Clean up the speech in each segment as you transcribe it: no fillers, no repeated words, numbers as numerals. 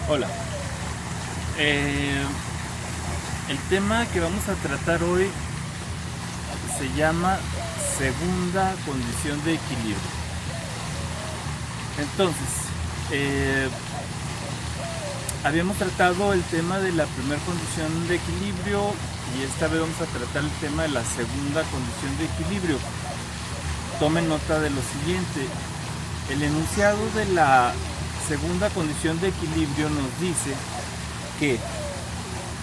Hola. El tema que vamos a tratar hoy se llama segunda condición de equilibrio. Entonces, eh, habíamos tratado el tema de la primera condición de equilibrio y esta vez vamos a tratar el tema de la segunda condición de equilibrio. Tomen nota de lo siguiente. El enunciado de la segunda condición de equilibrio nos dice que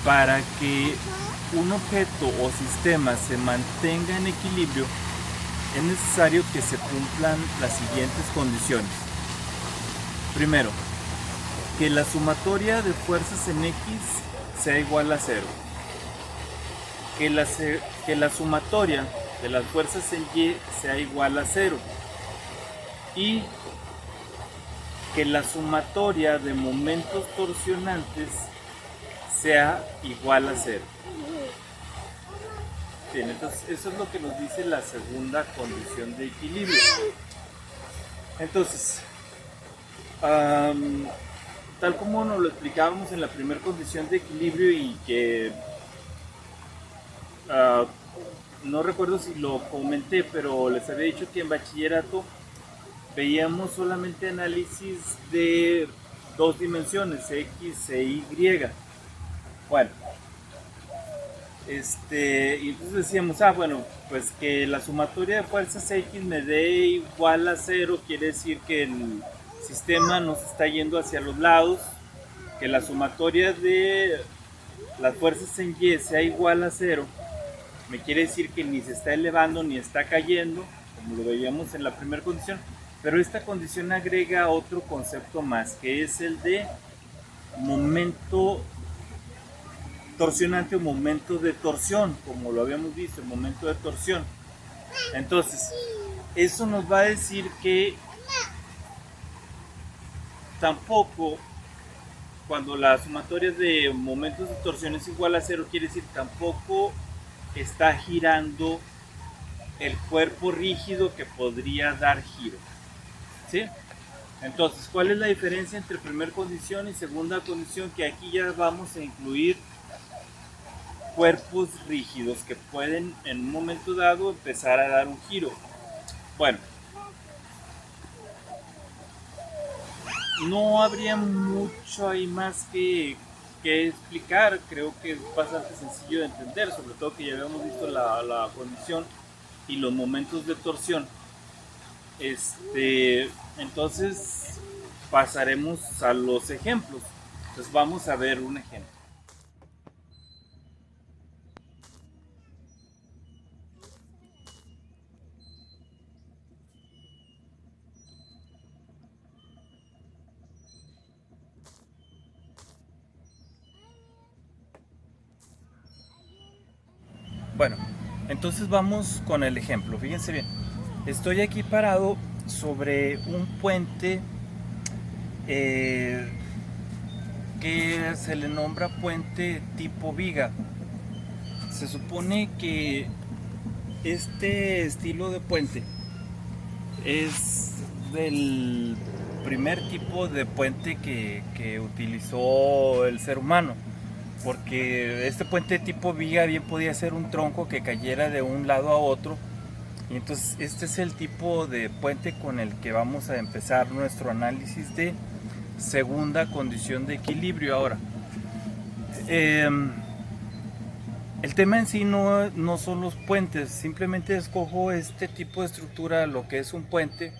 para que un objeto o sistema se mantenga en equilibrio es necesario que se cumplan las siguientes condiciones. Primero, que la sumatoria de fuerzas en X sea igual a cero. Que la sumatoria de las fuerzas en Y sea igual a cero. Y que la sumatoria de momentos torsionantes sea igual a cero. Bien, entonces eso es lo que nos dice la segunda condición de equilibrio. Entonces, tal como nos lo explicábamos en la primera condición de equilibrio y que no recuerdo si lo comenté, pero les había dicho que en bachillerato veíamos solamente análisis de dos dimensiones, X e Y. Bueno, y entonces decíamos, bueno, pues que la sumatoria de fuerzas X me dé igual a cero, quiere decir que el sistema nos está yendo hacia los lados, que la sumatoria de las fuerzas en Y sea igual a cero, me quiere decir que ni se está elevando ni está cayendo, como lo veíamos en la primera condición, pero esta condición agrega otro concepto más, que es el de momento torsionante o momento de torsión, como lo habíamos visto, el momento de torsión. Entonces, eso nos va a decir que tampoco, cuando la sumatoria de momentos de torsión es igual a cero, quiere decir tampoco está girando el cuerpo rígido que podría dar giro. ¿Sí? Entonces, ¿cuál es la diferencia entre primera condición y segunda condición? Que aquí ya vamos a incluir cuerpos rígidos que pueden en un momento dado empezar a dar un giro. Bueno, no habría mucho ahí más que explicar, creo que es bastante sencillo de entender, sobre todo que ya habíamos visto la condición y los momentos de torsión. Entonces pasaremos a los ejemplos. Entonces vamos a ver un ejemplo. Bueno, entonces vamos con el ejemplo. Fíjense bien. Estoy aquí parado sobre un puente eh, que se le nombra puente tipo viga. Se supone que este estilo de puente es del primer tipo de puente que utilizó el ser humano, porque este puente tipo viga bien podía ser un tronco que cayera de un lado a otro, y entonces este es el tipo de puente con el que vamos a empezar nuestro análisis de segunda condición de equilibrio. Ahora, eh, el tema en sí no son los puentes, simplemente escojo este tipo de estructura, lo que es un puente.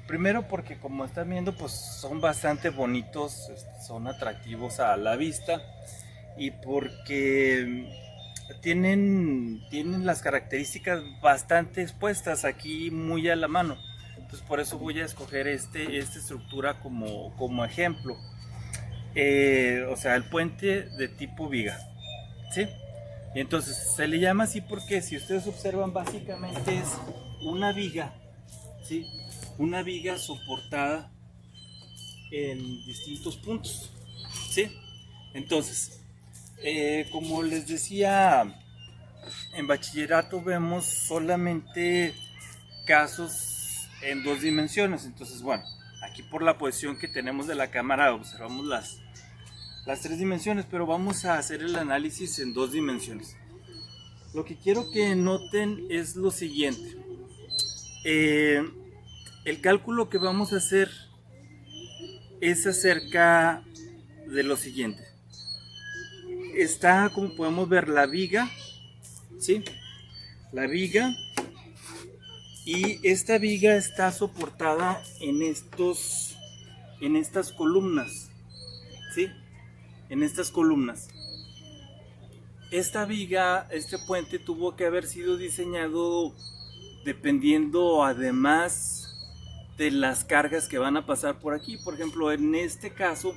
Primero porque, como están viendo, pues son bastante bonitos, son atractivos a la vista, y porque tienen las características bastante expuestas aquí muy a la mano. Entonces por eso voy a escoger esta estructura como ejemplo. O sea, el puente de tipo viga, ¿sí? Y entonces se le llama así porque, si ustedes observan, básicamente es una viga, ¿sí? Una viga soportada en distintos puntos, ¿sí? Entonces, como les decía, en bachillerato vemos solamente casos en dos dimensiones. Entonces, bueno, aquí por la posición que tenemos de la cámara observamos las 3 dimensiones, pero vamos a hacer el análisis en 2 dimensiones. Lo que quiero que noten es lo siguiente. El cálculo que vamos a hacer es acerca de lo siguiente. Está, como podemos ver, la viga, ¿sí? La viga, y esta viga está soportada en estas columnas, ¿sí? En estas columnas. Esta viga, este puente tuvo que haber sido diseñado dependiendo además de las cargas que van a pasar por aquí. Por ejemplo, en este caso,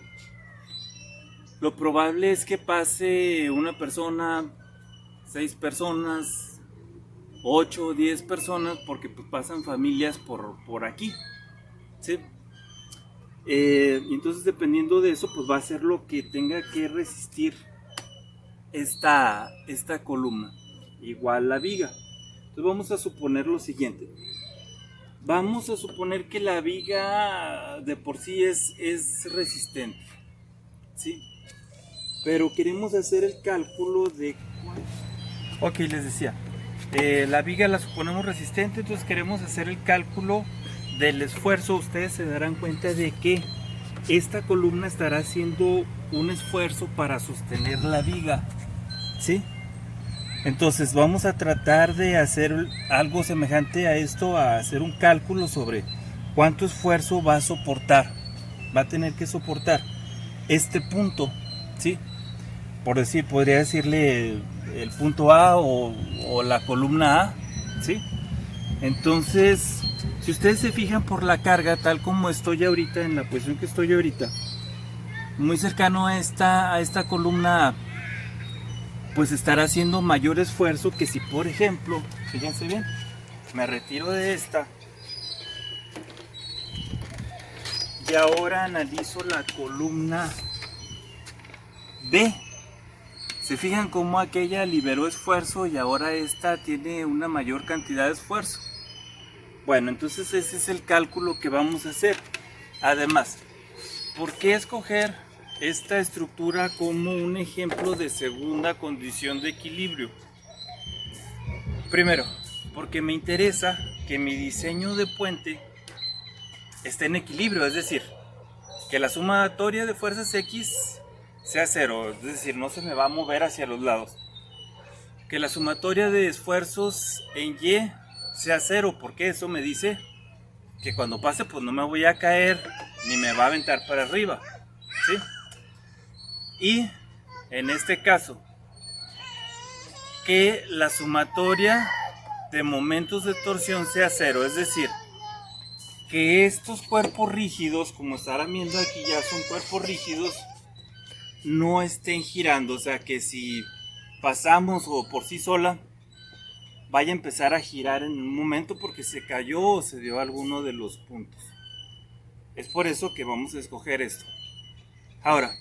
lo probable es que pase una persona, 6 personas, 8 o 10 personas, porque pues pasan familias por aquí, ¿sí? Entonces, dependiendo de eso, pues va a ser lo que tenga que resistir esta columna, igual la viga. Entonces vamos a suponer lo siguiente. Vamos a suponer que la viga de por sí es resistente, ¿sí? Pero queremos hacer el cálculo de cuánto. Ok, les decía, la viga la suponemos resistente, entonces queremos hacer el cálculo del esfuerzo. Ustedes se darán cuenta de que esta columna estará haciendo un esfuerzo para sostener la viga, ¿sí? Entonces vamos a tratar de hacer algo semejante a esto, a hacer un cálculo sobre cuánto esfuerzo va a soportar, va a tener que soportar este punto, ¿sí? Por decir, podría decirle el punto A o la columna A, ¿sí? Entonces, si ustedes se fijan por la carga, tal como estoy ahorita, en la posición que estoy ahorita, muy cercano a esta columna A, pues estará haciendo mayor esfuerzo que si, por ejemplo, fíjense bien, me retiro de esta y ahora analizo la columna B. Se fijan cómo aquella liberó esfuerzo y ahora esta tiene una mayor cantidad de esfuerzo. Bueno, entonces ese es el cálculo que vamos a hacer. Además, ¿por qué escoger esta estructura como un ejemplo de segunda condición de equilibrio? Primero, porque me interesa que mi diseño de puente esté en equilibrio, es decir, que la sumatoria de fuerzas X sea cero, es decir, no se me va a mover hacia los lados. Que la sumatoria de esfuerzos en Y sea cero, porque eso me dice que cuando pase pues no me voy a caer ni me va a aventar para arriba, ¿sí? Y en este caso, que la sumatoria de momentos de torsión sea cero, es decir, que estos cuerpos rígidos, como estarán viendo aquí, ya son cuerpos rígidos, no estén girando, o sea que si pasamos o por sí sola vaya a empezar a girar en un momento porque se cayó o se dio alguno de los puntos. Es por eso que vamos a escoger esto. Ahora,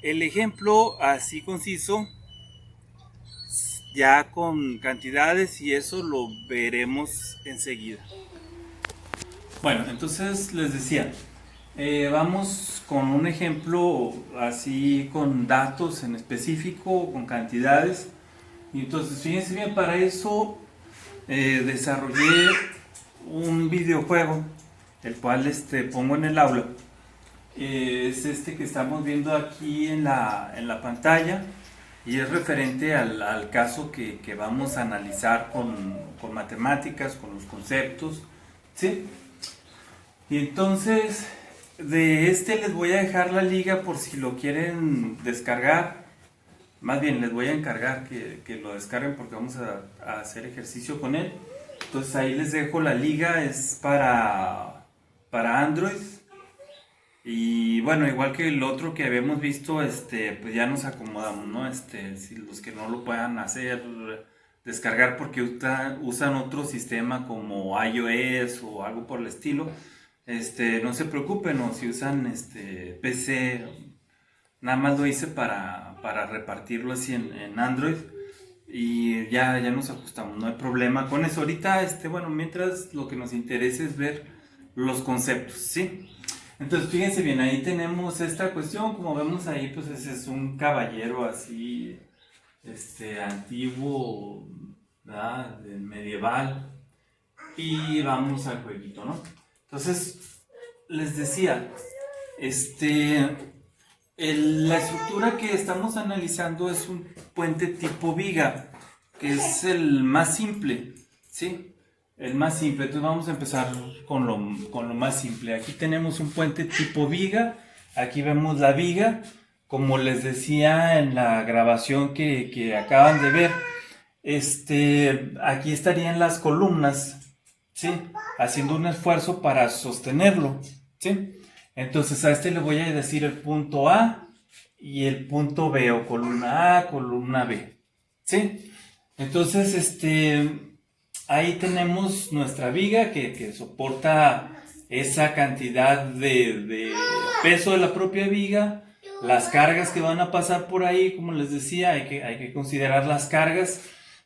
el ejemplo así conciso, ya con cantidades y eso lo veremos enseguida. Bueno, entonces les decía, vamos con un ejemplo así con datos en específico, con cantidades. Y entonces fíjense bien, para eso desarrollé un videojuego, el cual pongo en el aula. Es este que estamos viendo aquí en la pantalla y es referente al caso que vamos a analizar con matemáticas, con los conceptos, ¿sí? Y entonces de les voy a dejar la liga por si lo quieren descargar. Más bien les voy a encargar que lo descarguen porque vamos a hacer ejercicio con él. Entonces ahí les dejo la liga, es para Android. Y bueno, igual que el otro que habíamos visto, pues ya nos acomodamos, ¿no? Si los que no lo puedan hacer, descargar porque usan otro sistema como iOS o algo por el estilo, no se preocupen, o si usan PC, nada más lo hice para repartirlo así en Android y ya nos ajustamos, no hay problema con eso. Ahorita, bueno, mientras lo que nos interesa es ver los conceptos, ¿sí? Entonces, fíjense bien, ahí tenemos esta cuestión, como vemos ahí, pues ese es un caballero así, antiguo, ¿verdad? Medieval, y vamos al jueguito, ¿no? Entonces, les decía, la estructura que estamos analizando es un puente tipo viga, que es el más simple, ¿sí? El más simple. Entonces vamos a empezar con lo más simple. Aquí tenemos un puente tipo viga. Aquí vemos la viga. Como les decía en la grabación que acaban de ver, aquí estarían las columnas, ¿sí? Haciendo un esfuerzo para sostenerlo, ¿sí? Entonces a le voy a decir el punto A y el punto B, o columna A, columna B, ¿sí? Entonces, ahí tenemos nuestra viga que soporta esa cantidad de peso de la propia viga, las cargas que van a pasar por ahí, como les decía, hay que considerar las cargas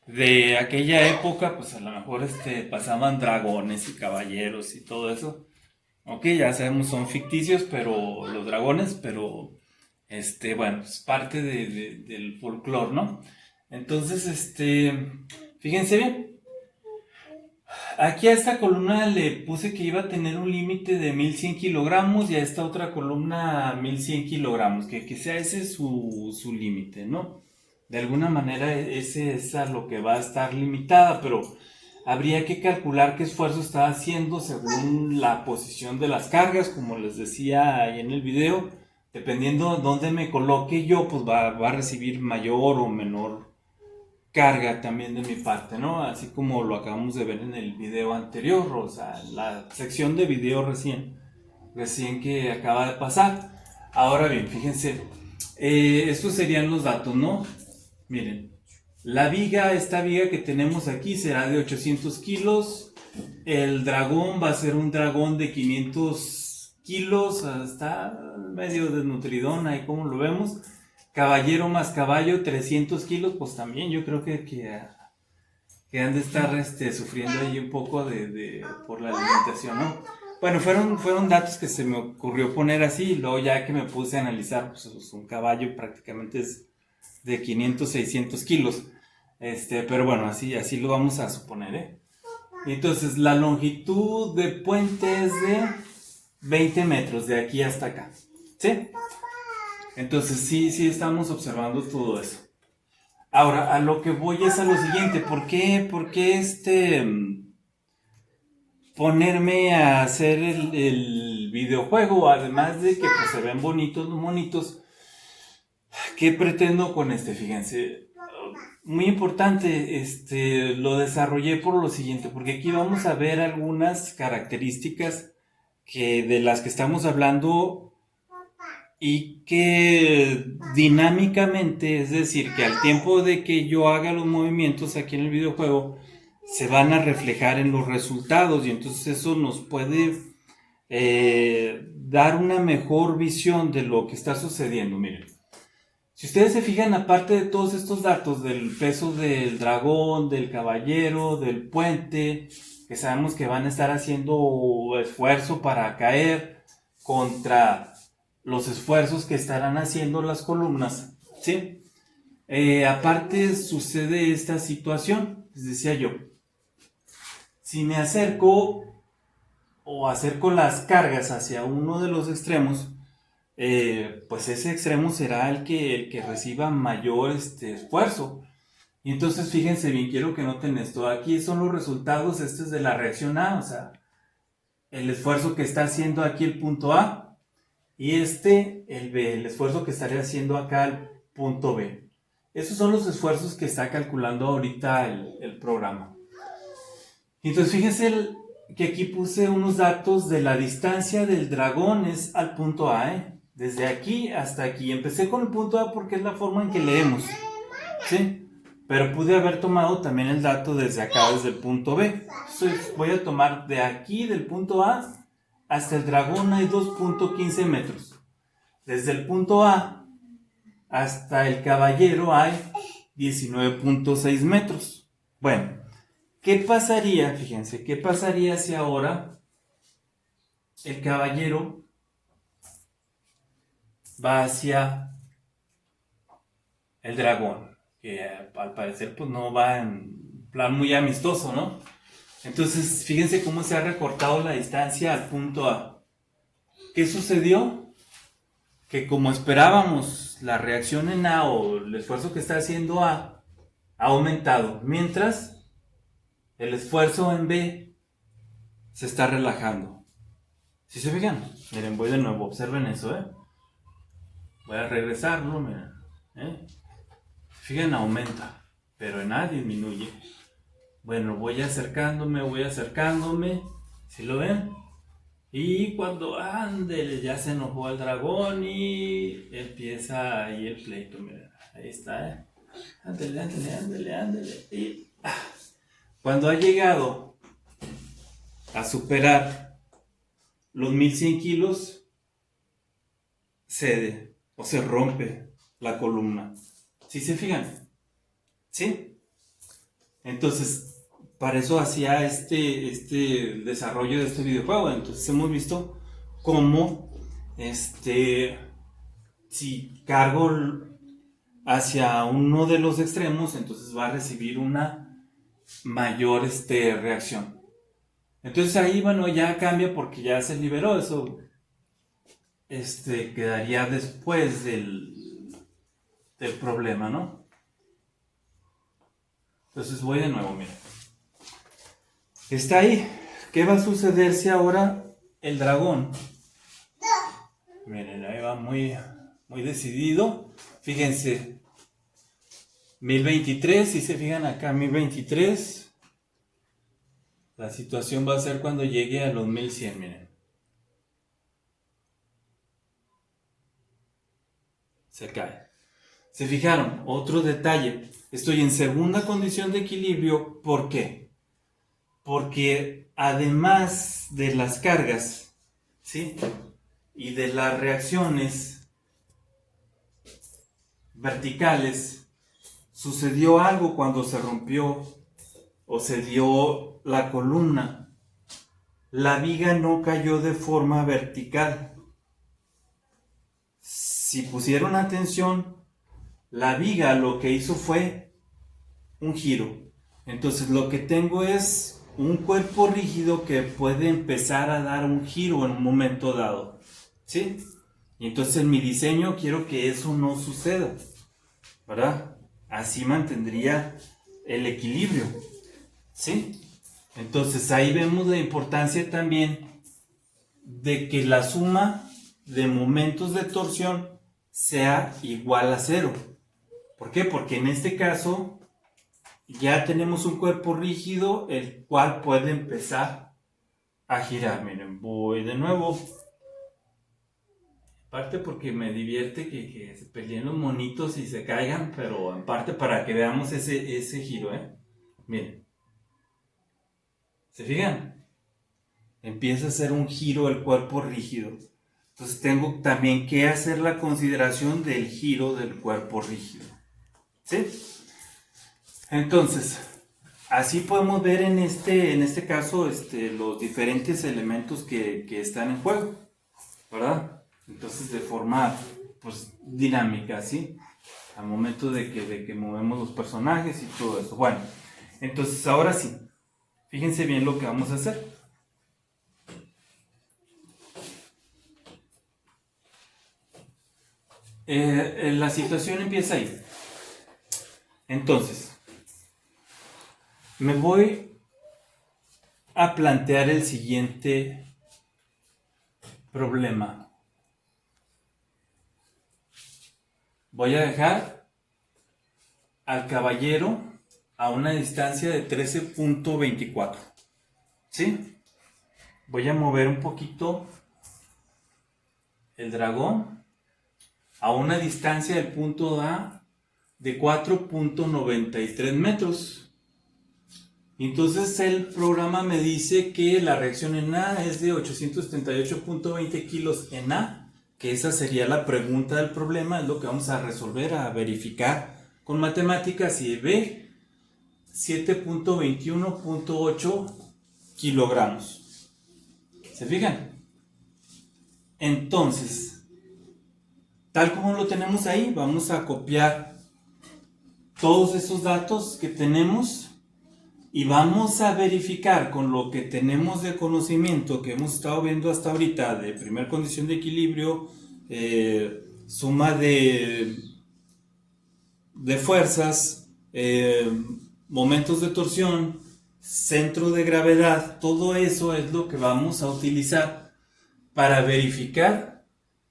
de aquella época, pues a lo mejor pasaban dragones y caballeros y todo eso. Ok, ya sabemos, son ficticios, pero los dragones, pero bueno, es parte del folclore, ¿no? Entonces, fíjense bien, aquí a esta columna le puse que iba a tener un límite de 1100 kilogramos y a esta otra columna 1100 kilogramos, que sea ese su límite, ¿no? De alguna manera ese es a lo que va a estar limitada, pero habría que calcular qué esfuerzo está haciendo según la posición de las cargas, como les decía ahí en el video. Dependiendo de dónde me coloque yo, pues va a recibir mayor o menor carga también de mi parte, ¿no? Así como lo acabamos de ver en el video anterior, o sea, la sección de video recién que acaba de pasar. Ahora bien, fíjense, estos serían los datos, ¿no? Miren, la viga, esta viga que tenemos aquí será de 800 kilos. El dragón va a ser un dragón de 500 kilos. Está medio desnutridón ahí como lo vemos. Caballero más caballo, 300 kilos. Pues también yo creo que han de estar sufriendo ahí un poco por la alimentación, ¿no? Bueno, fueron datos que se me ocurrió poner así. Y luego ya que me puse a analizar, pues un caballo prácticamente es de 500, 600 kilos. Pero bueno, así lo vamos a suponer, ¿eh? Entonces, la longitud de puente es de 20 metros, de aquí hasta acá, ¿sí? Entonces, sí estamos observando todo eso. Ahora, a lo que voy es a lo siguiente. ¿Por qué ponerme a hacer el videojuego? Además de que pues, se ven bonitos los monitos. ¿Qué pretendo con Fíjense, muy importante, lo desarrollé por lo siguiente, porque aquí vamos a ver algunas características de las que estamos hablando y que dinámicamente, es decir, que al tiempo de que yo haga los movimientos aquí en el videojuego, se van a reflejar en los resultados y entonces eso nos puede dar una mejor visión de lo que está sucediendo. Miren. Si ustedes se fijan, aparte de todos estos datos del peso del dragón, del caballero, del puente, que sabemos que van a estar haciendo esfuerzo para caer contra los esfuerzos que estarán haciendo las columnas, ¿sí? Aparte sucede esta situación, les decía yo, si me acerco o acerco las cargas hacia uno de los extremos, pues ese extremo será el que reciba mayor esfuerzo. Y entonces fíjense bien, quiero que noten esto. Aquí son los resultados, es de la reacción A, o sea, el esfuerzo que está haciendo aquí el punto A, y el B, el esfuerzo que estaría haciendo acá el punto B. Esos son los esfuerzos que está calculando ahorita el programa. Entonces fíjense que aquí puse unos datos de la distancia del dragón al punto A, desde aquí hasta aquí. Empecé con el punto A porque es la forma en que leemos, ¿sí? Pero pude haber tomado también el dato desde acá, desde el punto B. Entonces voy a tomar de aquí, del punto A, hasta el dragón hay 2.15 metros. Desde el punto A hasta el caballero hay 19.6 metros. Bueno, ¿qué pasaría? Fíjense, ¿qué pasaría si ahora el caballero va hacia el dragón, que al parecer pues no va en plan muy amistoso, ¿no? Entonces, fíjense cómo se ha recortado la distancia al punto A. ¿Qué sucedió? Que como esperábamos, la reacción en A o el esfuerzo que está haciendo A ha aumentado, mientras el esfuerzo en B se está relajando. ¿Sí se fijan? Miren, voy de nuevo, observen eso, Voy a regresarlo, miren, Fíjense, aumenta, pero en A disminuye. Bueno, voy acercándome, ¿sí lo ven? Y cuando ándele, ya se enojó el dragón y empieza ahí el pleito, miren, ahí está, Ándele. Y cuando ha llegado a superar los 1100 kilos, cede o se rompe la columna. ¿Sí se fijan? ¿Sí? Entonces, para eso hacía este desarrollo de este videojuego. Entonces hemos visto cómo si cargo hacia uno de los extremos, entonces va a recibir una mayor reacción. Entonces ahí, bueno, ya cambia porque ya se liberó. Eso quedaría después del problema, ¿no? Entonces voy de nuevo, miren. Está ahí. ¿Qué va a suceder si ahora el dragón? Miren, ahí va muy, muy decidido. Fíjense. 1023, si se fijan acá, 1023. La situación va a ser cuando llegue a los 1100, miren. Se cae. ¿Se fijaron? Otro detalle. Estoy en segunda condición de equilibrio. ¿Por qué? Porque además de las cargas, ¿sí? Y de las reacciones verticales, sucedió algo cuando se rompió o se dio la columna. La viga no cayó de forma vertical. Si pusieron atención, la viga lo que hizo fue un giro. Entonces lo que tengo es un cuerpo rígido que puede empezar a dar un giro en un momento dado, ¿sí? Y entonces en mi diseño quiero que eso no suceda, ¿verdad? Así mantendría el equilibrio, ¿sí? Entonces ahí vemos la importancia también de que la suma de momentos de torsión sea igual a 0. ¿Por qué? Porque en este caso ya tenemos un cuerpo rígido el cual puede empezar a girar. Miren, voy de nuevo. Parte porque me divierte que se peleen los monitos y se caigan, pero en parte para que veamos ese giro, Miren. ¿Se fijan? Empieza a hacer un giro el cuerpo rígido. Entonces tengo también que hacer la consideración del giro del cuerpo rígido. ¿Sí? Entonces, así podemos ver en este caso los diferentes elementos que están en juego, ¿verdad? Entonces, de forma pues dinámica, ¿sí? Al momento de que movemos los personajes y todo eso. Bueno, entonces ahora sí, fíjense bien lo que vamos a hacer. La situación empieza ahí. Entonces, me voy a plantear el siguiente problema. Voy a dejar al caballero a una distancia de 13.24. ¿Sí? Voy a mover un poquito el dragón a una distancia del punto A de 4.93 metros. Entonces el programa me dice que la reacción en A es de 838.20 kilos en A, que esa sería la pregunta del problema, es lo que vamos a resolver, a verificar con matemáticas, y B 7.21.8 kilogramos. ¿Se fijan? Entonces, tal como lo tenemos ahí, vamos a copiar todos esos datos que tenemos y vamos a verificar con lo que tenemos de conocimiento que hemos estado viendo hasta ahorita de primer condición de equilibrio, suma de fuerzas, momentos de torsión, centro de gravedad. Todo eso es lo que vamos a utilizar para verificar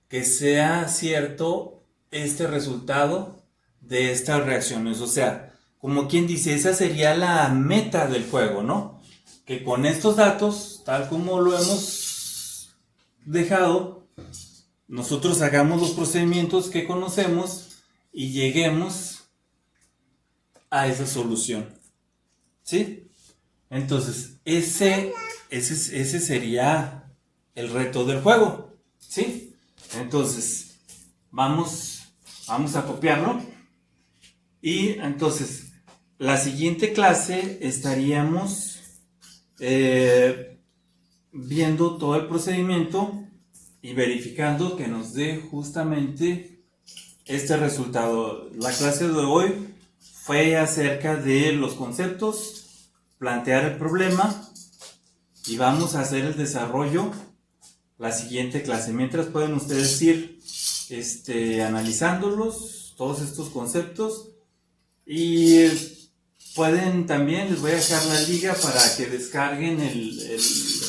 que sea cierto este resultado de estas reacciones. O sea, como quien dice, esa sería la meta del juego, ¿no? Que con estos datos, tal como lo hemos dejado, nosotros hagamos los procedimientos que conocemos y lleguemos a esa solución. ¿Sí? Entonces, ese sería el reto del juego. ¿Sí? Entonces, vamos a copiarlo. Y entonces, la siguiente clase estaríamos viendo todo el procedimiento y verificando que nos dé justamente este resultado. La clase de hoy fue acerca de los conceptos, plantear el problema y vamos a hacer el desarrollo la siguiente clase. Mientras pueden ustedes ir analizándolos, todos estos conceptos, y pueden también, les voy a dejar la liga para que descarguen el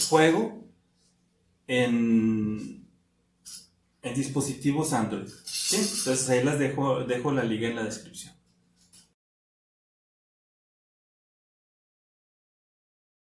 juego en dispositivos Android. ¿Sí? Entonces ahí les dejo la liga en la descripción.